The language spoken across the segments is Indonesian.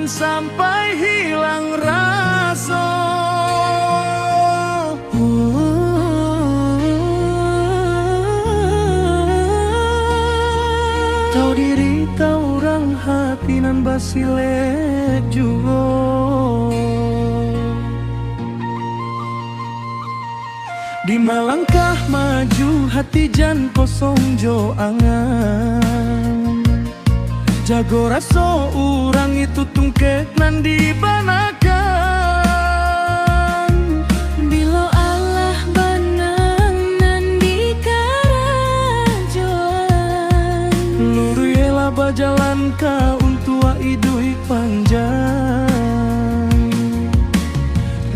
sampai hilang rasa. Tahu diri tahu orang hati nan basilek juga. Di melangkah maju hati jan kosong jo angan. Jago raso orang itu tungkek nan dibanakan. Bilo Allah banang nan dikarajoan. Luru yela bajalan ka untua idui panjang.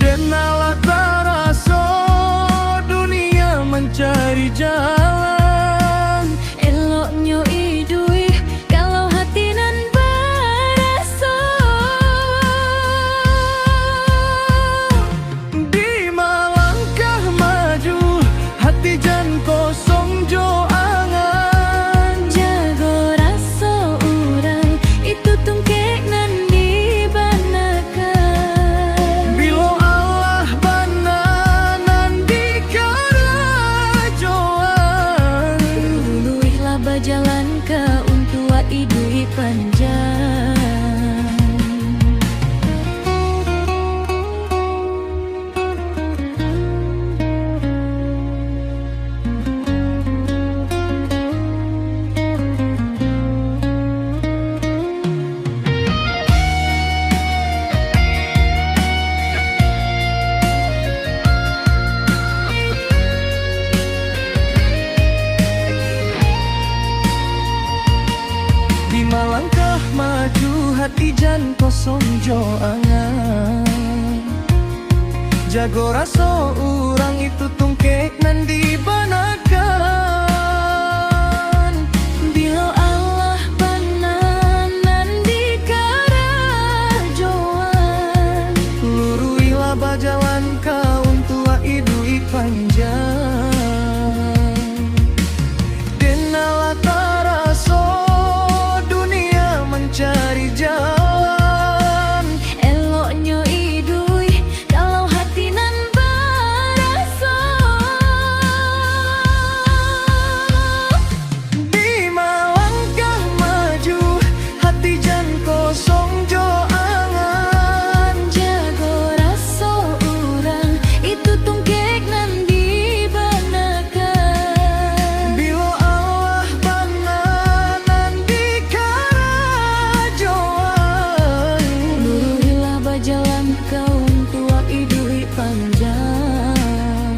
Dan Allah taraso dunia mencari jalan. Eloknya idui kalau hati nan baraso. Di melangkah maju hati jan kosong jo angan. Jago raso orang itu tungkek nan dibanakan. Bilo Allah bananan di karajoan. Luihlah bajalan ke untua idui panjang. Di melangkah maju hati jan kosong jo angan. Jago raso orang itu tungkek nan dibanakan. Bila Allah bananan dikarajoan. Luruilah bajalan kau tua idui panjang. Denala taraso dunia mencari jalan. Eloknya idui kalau hati nan baraso. Di melangkah maju hati jan kosong jo angan. Jago raso orang itu tungkek nan dibanakan. Bilo Allah bananan di karajoan. Luruhilah bajalan kaum tua idui panjang.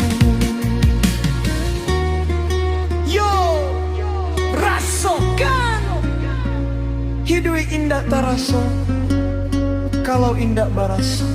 Yo, rasokan. Hidui indah taraso kalau indah baraso.